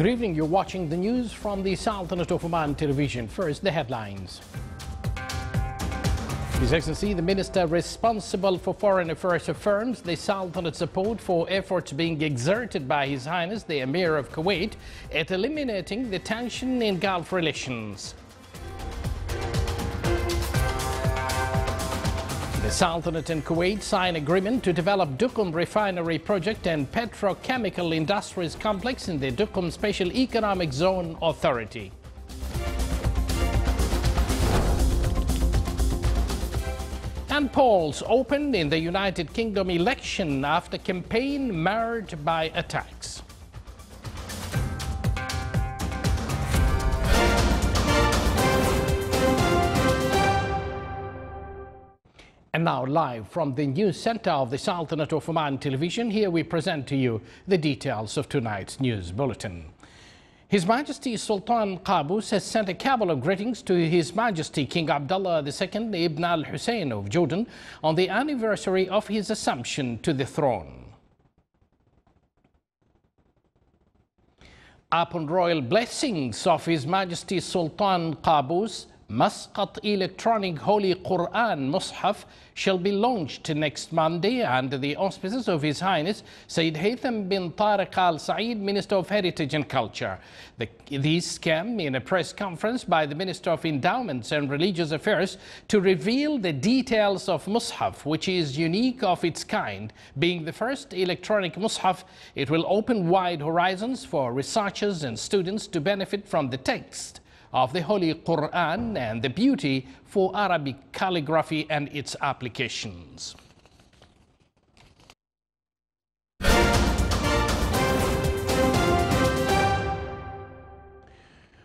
Good evening. You're watching the news from the Sultanate of Oman television. First, the headlines. His Excellency, the Minister responsible for Foreign Affairs, affirms the Sultanate's support for efforts being exerted by His Highness the Emir of Kuwait at eliminating the tension in Gulf relations. The Sultanate and Kuwait sign agreement to develop Duqm refinery project and petrochemical industries complex in the Duqm Special Economic Zone Authority. And polls opened in the United Kingdom election after campaign marred by attacks. And now, live from the news center of the Sultanate of Oman television, here we present to you the details of tonight's news bulletin. His Majesty Sultan Qaboos has sent a cabal of greetings to His Majesty King Abdullah II Ibn al-Hussein of Jordan on the anniversary of his assumption to the throne. Upon royal blessings of His Majesty Sultan Qaboos, Muscat Electronic Holy Quran Mus'haf shall be launched next Monday under the auspices of His Highness Sayyid Haytham bin Tariq Al Saeed, Minister of Heritage and Culture. This came in a press conference by the Minister of Endowments and Religious Affairs to reveal the details of Mus'haf, which is unique of its kind. Being the first electronic Mus'haf, it will open wide horizons for researchers and students to benefit from the text of the Holy Quran and the beauty for Arabic calligraphy and its applications.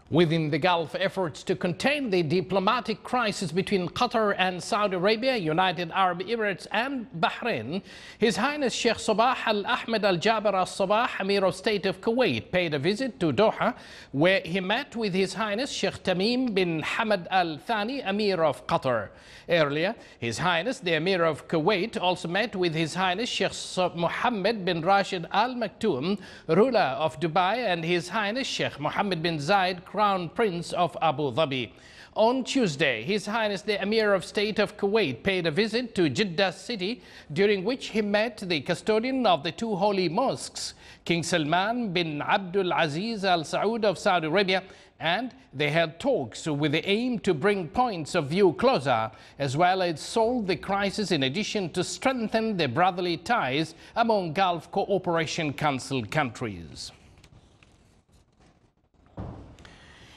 Within the Gulf, efforts to contain the diplomatic crisis between Qatar and Saudi Arabia, United Arab Emirates and Bahrain, His Highness Sheikh Sabah Al-Ahmed Al-Jaber Al-Sabah, Emir of State of Kuwait, paid a visit to Doha, where he met with His Highness Sheikh Tamim bin Hamad Al-Thani, Emir of Qatar. Earlier, His Highness the Emir of Kuwait also met with His Highness Sheikh Mohammed bin Rashid Al Maktoum, ruler of Dubai, and His Highness Sheikh Mohammed bin Zayed, Crown Prince of Abu Dhabi. On Tuesday, His Highness the Emir of State of Kuwait paid a visit to Jeddah city, during which he met the custodian of the two holy mosques, King Salman bin Abdul Aziz Al Saud of Saudi Arabia, and they had talks with the aim to bring points of view closer, as well as solve the crisis, in addition to strengthen the brotherly ties among Gulf Cooperation Council countries.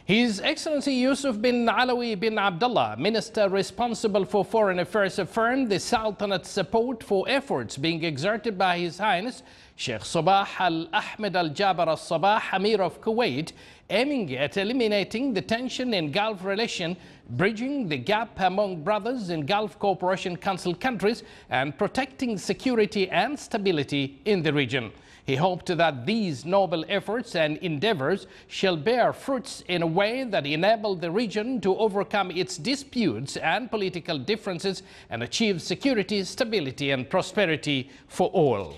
His Excellency Yusuf bin Alawi bin Abdullah, Minister responsible for Foreign Affairs, affirmed the Sultanate's support for efforts being exerted by His Highness Sheikh Sabah Al-Ahmed Al-Jaber Al-Sabah, Emir of Kuwait, aiming at eliminating the tension in Gulf relations, bridging the gap among brothers in Gulf Cooperation Council countries, and protecting security and stability in the region. He hoped that these noble efforts and endeavors shall bear fruits in a way that enable the region to overcome its disputes and political differences and achieve security, stability, and prosperity for all.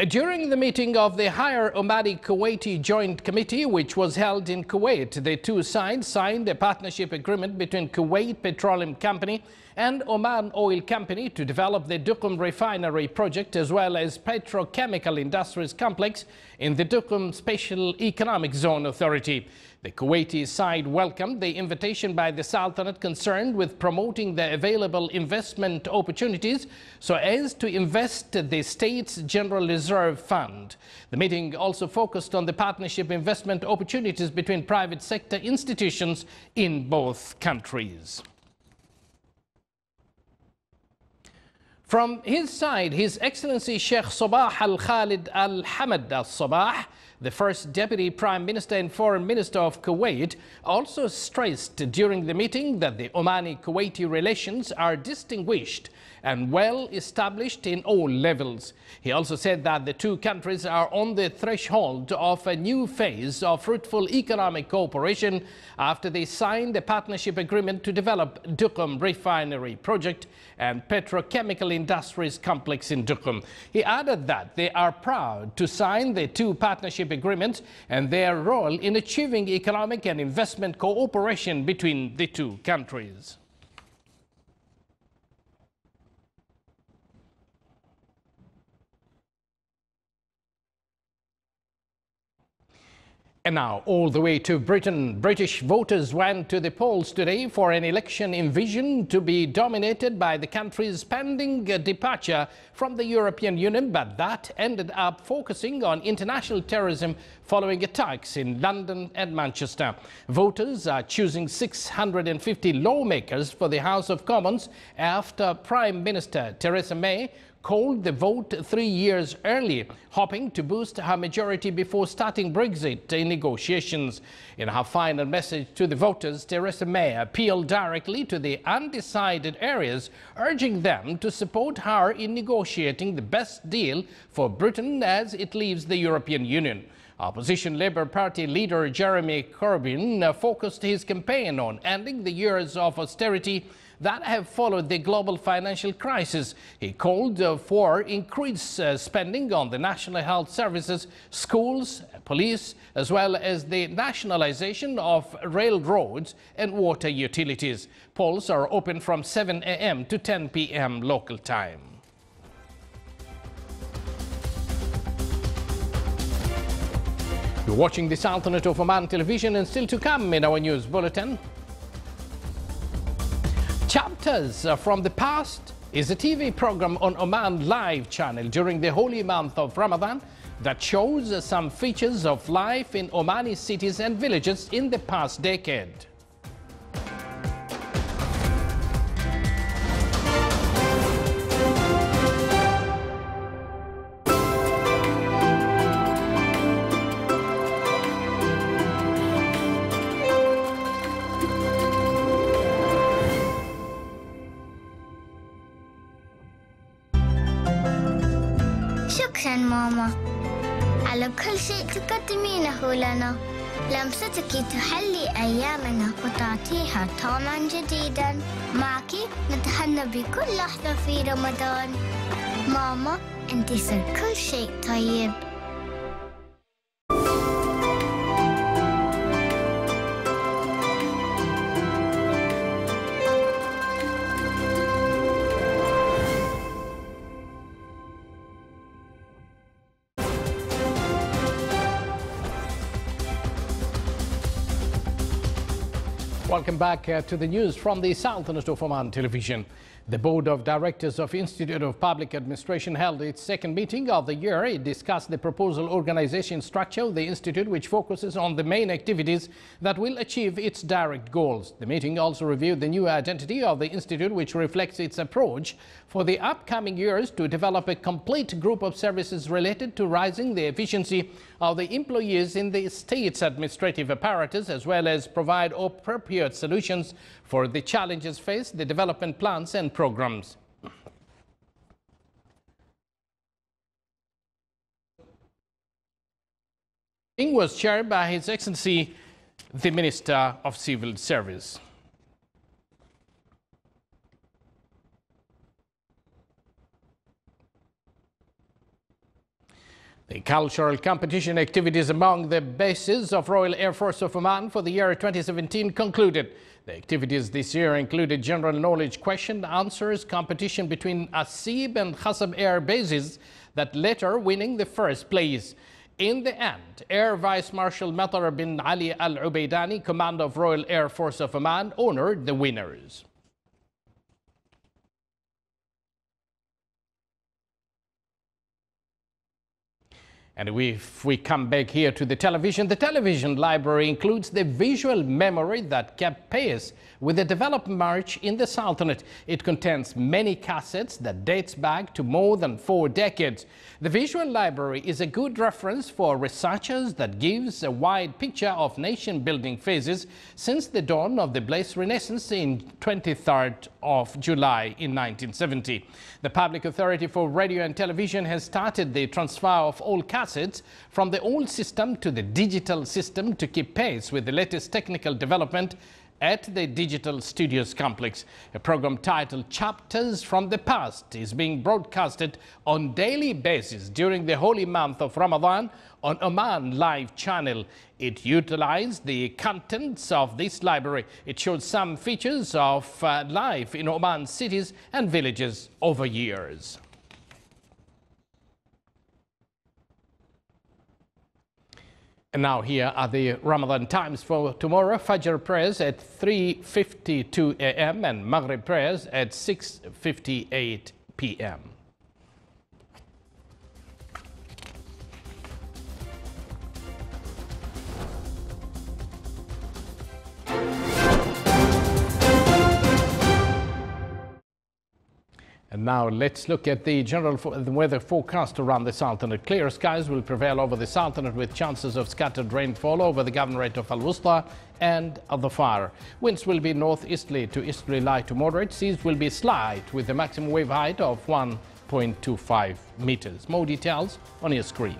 During the meeting of the Higher Omani-Kuwaiti Joint Committee, which was held in Kuwait, the two sides signed a partnership agreement between Kuwait Petroleum Company and Oman Oil Company to develop the Duqm refinery project, as well as petrochemical industries complex in the Duqm Special Economic Zone Authority. The Kuwaiti side welcomed the invitation by the Sultanate, concerned with promoting the available investment opportunities so as to invest the state's General Reserve Fund. The meeting also focused on the partnership investment opportunities between private sector institutions in both countries. From his side, His Excellency Sheikh Sabah Al-Khalid Al-Hamad Al-Sabah, the first Deputy Prime Minister and Foreign Minister of Kuwait, also stressed during the meeting that the Omani-Kuwaiti relations are distinguished and well established in all levels. He also said that the two countries are on the threshold of a new phase of fruitful economic cooperation after they signed a partnership agreement to develop Duqm refinery project and petrochemical Industries complex in Duqm. He added that they are proud to sign the two partnership agreements and their role in achieving economic and investment cooperation between the two countries. And now, all the way to Britain, British voters went to the polls today for an election envisioned to be dominated by the country's pending departure from the European Union, but that ended up focusing on international terrorism following attacks in London and Manchester. Voters are choosing 650 lawmakers for the House of Commons after Prime Minister Theresa May called the vote 3 years early, hoping to boost her majority before starting Brexit negotiations. In her final message to the voters, Theresa May appealed directly to the undecided areas, urging them to support her in negotiating the best deal for Britain as it leaves the European Union. Opposition Labour Party leader Jeremy Corbyn focused his campaign on ending the years of austerity that have followed the global financial crisis. He called for increased spending on the national health services, schools, police, as well as the nationalization of railroads and water utilities. Polls are open from 7 a.m. to 10 p.m. local time. You're watching the Sultanate of Oman television, and still to come in our news bulletin. Chapters from the Past is a TV program on Oman Live channel during the holy month of Ramadan that shows some features of life in Omani cities and villages in the past decade. شكرا ماما على كل شيء تقدمينه لنا. لمستك تحلي أيامنا وتعطيها طعما جديدا. معك نتهنى بكل لحظة في رمضان. ماما أنت سر كل شيء طيب. Welcome back to the news from the Sultanate of Oman television. The Board of Directors of Institute of Public Administration held its second meeting of the year. It discussed the proposal organization structure of the institute, which focuses on the main activities that will achieve its direct goals. The meeting also reviewed the new identity of the institute, which reflects its approach for the upcoming years to develop a complete group of services related to raising the efficiency of the employees in the state's administrative apparatus, as well as provide appropriate solutions for the challenges faced, the development plans and programs. The meeting was chaired by His Excellency the Minister of Civil Service. The cultural competition activities among the bases of Royal Air Force of Oman for the year 2017 concluded. The activities this year included general knowledge question answers, competition between Asib and Khasab Air bases, that later winning the first place. In the end, Air Vice Marshal Matar bin Ali Al Ubaidani, Commander of Royal Air Force of Oman, honored the winners. And if we come back here to the television library includes the visual memory that kept pace with the development march in the Sultanate. It contains many cassettes that dates back to more than 4 decades. The visual library is a good reference for researchers that gives a wide picture of nation-building phases since the dawn of the Blaise Renaissance in 23rd of July in 1970. The Public Authority for Radio and Television has started the transfer of all cassettes from the old system to the digital system to keep pace with the latest technical development at the Digital Studios complex. A program titled Chapters from the Past is being broadcasted on daily basis during the holy month of Ramadan on Oman Live channel. It utilized the contents of this library. It showed some features of life in Oman cities and villages over years. And now here are the Ramadan times for tomorrow. Fajr prayers at 3:52 a.m. and Maghrib prayers at 6:58 p.m. And now let's look at the general weather forecast around the Sultanate. Clear skies will prevail over the Sultanate with chances of scattered rainfall over the governorate of Al-Wusta and Al-Dhafar. Winds will be northeasterly to easterly light to moderate. Seas will be slight with a maximum wave height of 1.25 meters. More details on your screen.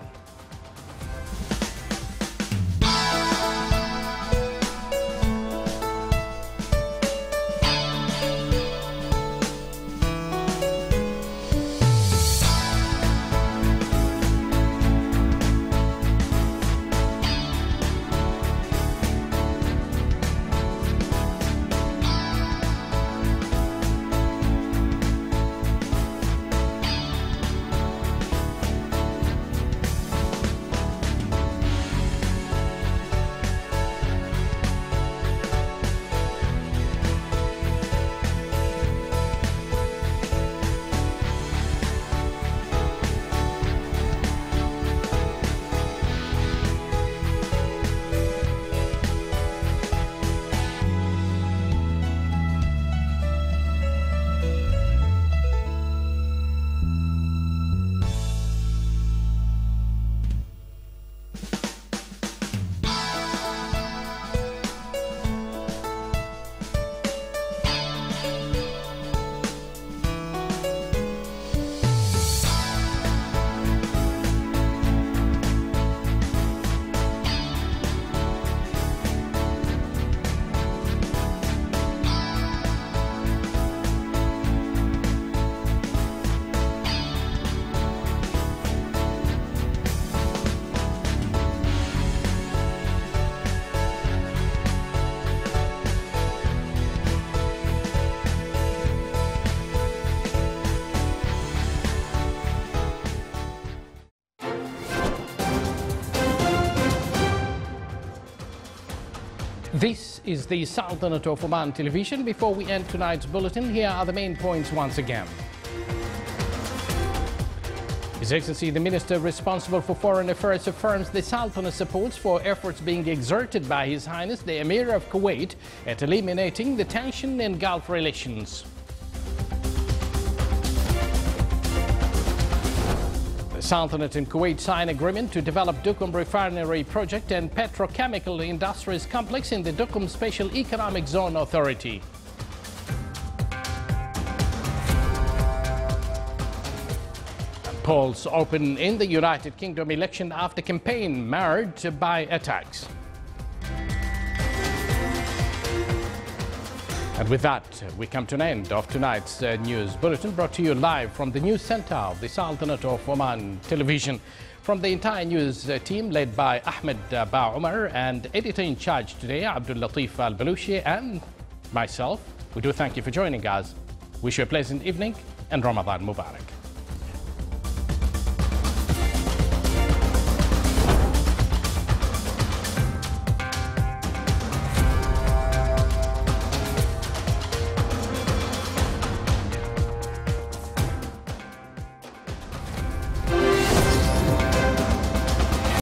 This is the Sultanate of Oman television. Before we end tonight's bulletin, here are the main points once again. His Excellency, the Minister responsible for Foreign Affairs, affirms the Sultanate supports for efforts being exerted by His Highness the Emir of Kuwait at eliminating the tension in Gulf relations. The Sultanate and Kuwait sign agreement to develop Duqm Refinery Project and Petrochemical Industries Complex in the Duqm Special Economic Zone Authority. Polls open in the United Kingdom election after campaign marred by attacks. And with that, we come to an end of tonight's news bulletin, brought to you live from the news center of the Sultanate of Oman television. From the entire news team led by Ahmed Ba Umar and editor-in-charge today, Abdul Latif Al-Balushi, and myself, we do thank you for joining us. Wish you a pleasant evening and Ramadan Mubarak.